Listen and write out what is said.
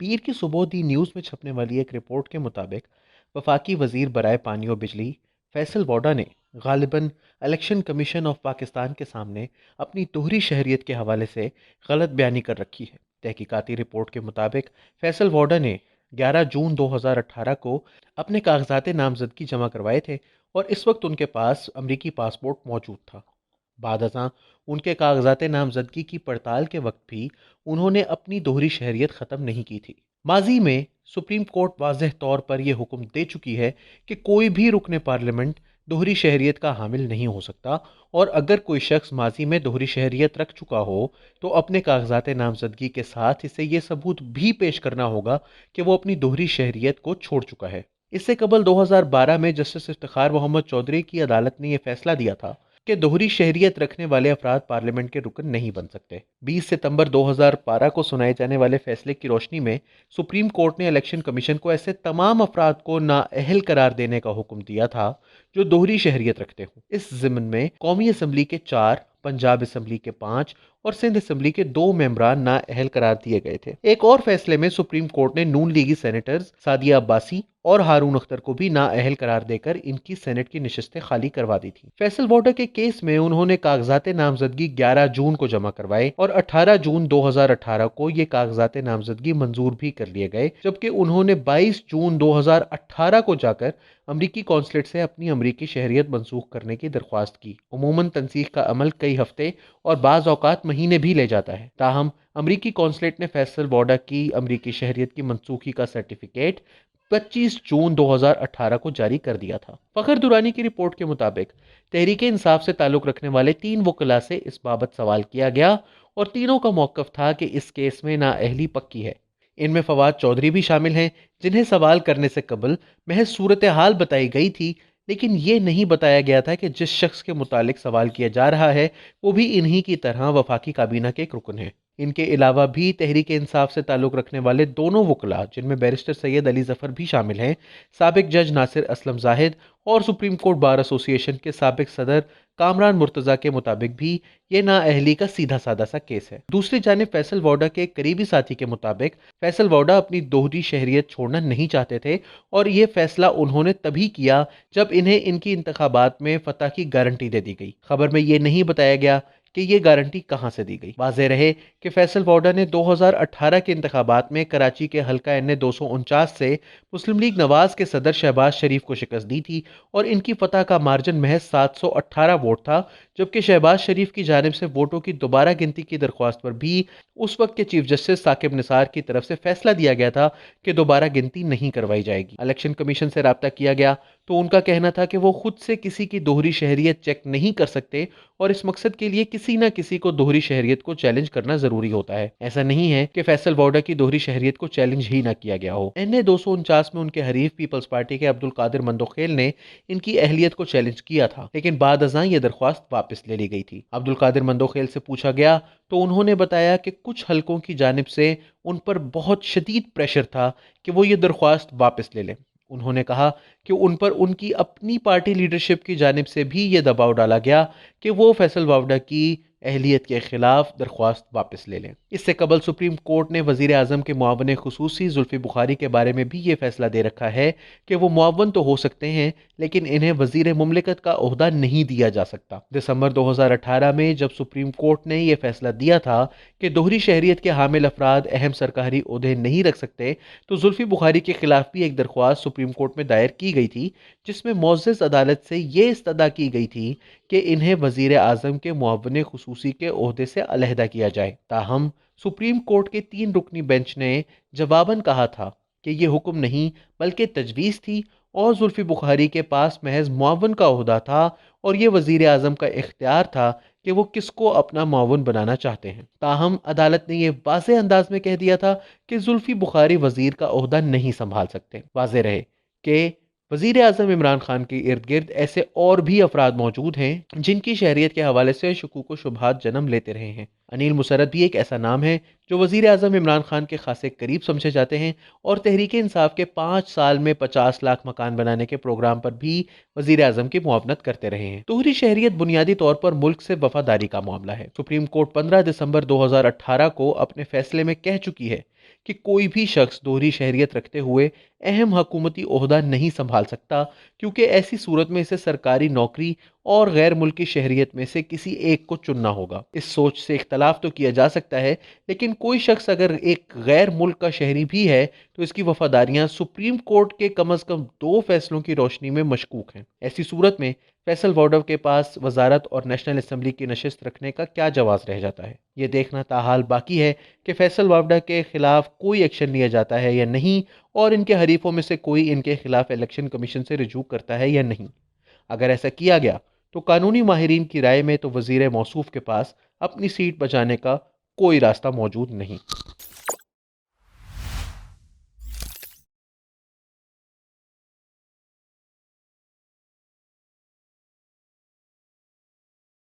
پیر کی صبح دی نیوز میں چھپنے والی ایک رپورٹ کے مطابق وفاقی وزیر برائے پانی و بجلی فیصل ووڈا نے غالباً الیکشن کمیشن آف پاکستان کے سامنے اپنی دوہری شہریت کے حوالے سے غلط بیانی کر رکھی ہے۔ تحقیقاتی رپورٹ کے مطابق فیصل ووڈا نے 11 جون 2018 کو اپنے کاغذات نامزدگی جمع کروائے تھے اور اس وقت ان کے پاس امریکی پاسپورٹ موجود تھا۔ بعد ازاں ان کے کاغذات نامزدگی کی پڑتال کے وقت بھی انہوں نے اپنی دوہری شہریت ختم نہیں کی تھی۔ ماضی میں سپریم کورٹ واضح طور پر یہ حکم دے چکی ہے کہ کوئی بھی رکن پارلیمنٹ دوہری شہریت کا حامل نہیں ہو سکتا، اور اگر کوئی شخص ماضی میں دوہری شہریت رکھ چکا ہو تو اپنے کاغذات نامزدگی کے ساتھ اسے یہ ثبوت بھی پیش کرنا ہوگا کہ وہ اپنی دوہری شہریت کو چھوڑ چکا ہے۔ اس سے قبل 2012 میں جسٹس افتخار محمد چودھری کی عدالت نے یہ فیصلہ دیا تھا کہ دوہری شہریت رکھنے والے افراد پارلیمنٹ کے رکن نہیں بن سکتے۔ 20 ستمبر 2012 کو سنائے جانے والے فیصلے کی روشنی میں سپریم کورٹ نے الیکشن کمیشن کو ایسے تمام افراد کو نااہل قرار دینے کا حکم دیا تھا جو دوہری شہریت رکھتے ہوں۔ اس ضمن میں قومی اسمبلی کے 4، پنجاب اسمبلی کے 5 اور سندھ اسمبلی کے 2 ممبران نااہل قرار دیے گئے تھے۔ ایک اور فیصلے میں سپریم کورٹ نے نون لیگی سینیٹرز سعدیہ عباسی اور ہارون اختر کو بھی نااہل قرار دے کر ان کی سینٹ کی نشستیں خالی کروا دی تھیں۔ فیصل ووڈا کے کیس میں انہوں نے کاغذات نامزدگی 11 جون کو جمع کروائے اور 18 جون 2018 کو یہ کاغذات نامزدگی منظور بھی کر لیے گئے، جبکہ انہوں نے 22 جون 2018 کو جا کر امریکی قونصلیٹ سے اپنی امریکی شہریت منسوخ کرنے کی درخواست کی۔ عموماً تنسیخ کا عمل کئی ہفتے اور بعض اوقات مہینے بھی لے جاتا ہے، تاہم امریکی قونصلیٹ نے فیصل ووڈا کی امریکی شہریت کی منسوخی کا سرٹیفکیٹ 25 جون 2018 کو جاری کر دیا تھا۔ فخر دورانی کی رپورٹ کے مطابق تحریک انصاف سے تعلق رکھنے والے 3 وکلاء سے اس بابت سوال کیا گیا اور تینوں کا موقف تھا کہ اس کیس میں نااہلی پکی ہے۔ ان میں فواد چودھری بھی شامل ہیں، جنہیں سوال کرنے سے قبل محض صورتحال بتائی گئی تھی، لیکن یہ نہیں بتایا گیا تھا کہ جس شخص کے متعلق سوال کیا جا رہا ہے وہ بھی انہی کی طرح وفاقی کابینہ کے ایک رکن ہے۔ ان کے علاوہ بھی تحریک انصاف سے تعلق رکھنے والے دونوں وکلاء، جن میں بیرسٹر سید علی ظفر بھی شامل ہیں، سابق جج ناصر اسلم زاہد اور سپریم کورٹ بار ایسوسی ایشن کے سابق صدر کامران مرتضیٰ کے مطابق بھی یہ نااہلی کا سیدھا سادہ سا کیس ہے۔ دوسری جانب فیصل ووڈا کے ایک قریبی ساتھی کے مطابق فیصل ووڈا اپنی دوہری شہریت چھوڑنا نہیں چاہتے تھے، اور یہ فیصلہ انہوں نے تبھی کیا جب انہیں ان کی انتخابات میں فتح کی گارنٹی دے دی گئی۔ خبر میں یہ نہیں بتایا گیا کہ یہ گارنٹی کہاں سے دی گئی۔ واضح رہے کہ فیصل ووڈا نے 2018 کے انتخابات میں کراچی کے حلقہ این 249 سے مسلم لیگ نواز کے صدر شہباز شریف کو شکست دی تھی، اور ان کی فتح کا مارجن محض 718 ووٹ تھا، جبکہ شہباز شریف کی جانب سے ووٹوں کی دوبارہ گنتی کی درخواست پر بھی اس وقت کے چیف جسٹس ثاقب نثار کی طرف سے فیصلہ دیا گیا تھا کہ دوبارہ گنتی نہیں کروائی جائے گی۔ الیکشن کمیشن سے رابطہ کیا گیا تو ان کا کہنا تھا کہ وہ خود سے کسی کی دوہری شہریت چیک نہیں کر سکتے، اور اس مقصد کے لیے کسی نہ کسی کو دوہری شہریت کو چیلنج کرنا ضروری ہوتا ہے۔ ایسا نہیں ہے کہ فیصل ووڈا کی دوہری شہریت کو چیلنج ہی نہ کیا گیا ہو۔ این 249 میں ان کے حریف پیپلز پارٹی کے عبدالقادر مندوخیل نے ان کی اہلیت کو چیلنج کیا تھا، لیکن بعد ازاں یہ درخواست واپس لے لی گئی تھی۔ عبدالقادر مندوخیل سے پوچھا گیا تو انہوں نے بتایا کہ کچھ حلقوں کی جانب سے ان پر بہت شدید پریشر تھا کہ وہ یہ درخواست واپس لے لیں۔ انہوں نے کہا کہ ان پر ان کی اپنی پارٹی لیڈرشپ کی جانب سے بھی یہ دباؤ ڈالا گیا کہ وہ فیصل ووڈا کی اہلیت کے خلاف درخواست واپس لے لیں۔ اس سے قبل سپریم کورٹ نے وزیر اعظم کے معاون خصوصی زلفی بخاری کے بارے میں بھی یہ فیصلہ دے رکھا ہے کہ وہ معاون تو ہو سکتے ہیں، لیکن انہیں وزیر مملکت کا عہدہ نہیں دیا جا سکتا۔ دسمبر 2018 میں جب سپریم کورٹ نے یہ فیصلہ دیا تھا کہ دوہری شہریت کے حامل افراد اہم سرکاری عہدے نہیں رکھ سکتے، تو زلفی بخاری کے خلاف بھی ایک درخواست سپریم کورٹ میں دائر کی گئی تھی، جس میں معزز عدالت سے یہ استدعا کی گئی تھی کہ انہیں وزیر اعظم کے معاون خصوصی کے عہدے سے علیحدہ کیا جائے۔ تاہم سپریم کورٹ کے 3 رکنی بینچ نے جواباً کہا تھا کہ یہ حکم نہیں بلکہ تجویز تھی، اور زلفی بخاری کے پاس محض معاون کا عہدہ تھا، اور یہ وزیر اعظم کا اختیار تھا کہ وہ کس کو اپنا معاون بنانا چاہتے ہیں۔ تاہم عدالت نے یہ واضح انداز میں کہہ دیا تھا کہ زلفی بخاری وزیر کا عہدہ نہیں سنبھال سکتے۔ واضح رہے کہ وزیر اعظم عمران خان کے ارد گرد ایسے اور بھی افراد موجود ہیں جن کی شہریت کے حوالے سے شکوک و شبہات جنم لیتے رہے ہیں۔ انیل مسرت بھی ایک ایسا نام ہے جو وزیر اعظم عمران خان کے خاصے قریب سمجھے جاتے ہیں، اور تحریک انصاف کے 5 سال میں 50 لاکھ مکان بنانے کے پروگرام پر بھی وزیر اعظم کی معاونت کرتے رہے ہیں۔ دوہری شہریت بنیادی طور پر ملک سے وفاداری کا معاملہ ہے۔ سپریم کورٹ 15 دسمبر 2018 کو اپنے فیصلے میں کہہ چکی ہے کہ کوئی بھی شخص دوہری شہریت رکھتے ہوئے اہم حکومتی عہدہ نہیں سنبھال سکتا، کیونکہ ایسی صورت میں اسے سرکاری نوکری اور غیر ملکی شہریت میں سے کسی ایک کو چننا ہوگا۔ اس سوچ سے اختلاف تو کیا جا سکتا ہے، لیکن کوئی شخص اگر ایک غیر ملک کا شہری بھی ہے تو اس کی وفاداریاں سپریم کورٹ کے کم از کم 2 فیصلوں کی روشنی میں مشکوک ہیں۔ ایسی صورت میں فیصل وارڈو کے پاس وزارت اور نیشنل اسمبلی کی نشست رکھنے کا کیا جواز رہ جاتا ہے؟ یہ دیکھنا تاحال باقی ہے کہ فیصل وارڈا کے خلاف کوئی ایکشن لیا جاتا ہے یا نہیں، اور ان کے حریفوں میں سے کوئی ان کے خلاف الیکشن کمیشن سے رجوع کرتا ہے یا نہیں۔ اگر ایسا کیا گیا تو قانونی ماہرین کی رائے میں تو وزیر موصوف کے پاس اپنی سیٹ بچانے کا کوئی راستہ موجود نہیں۔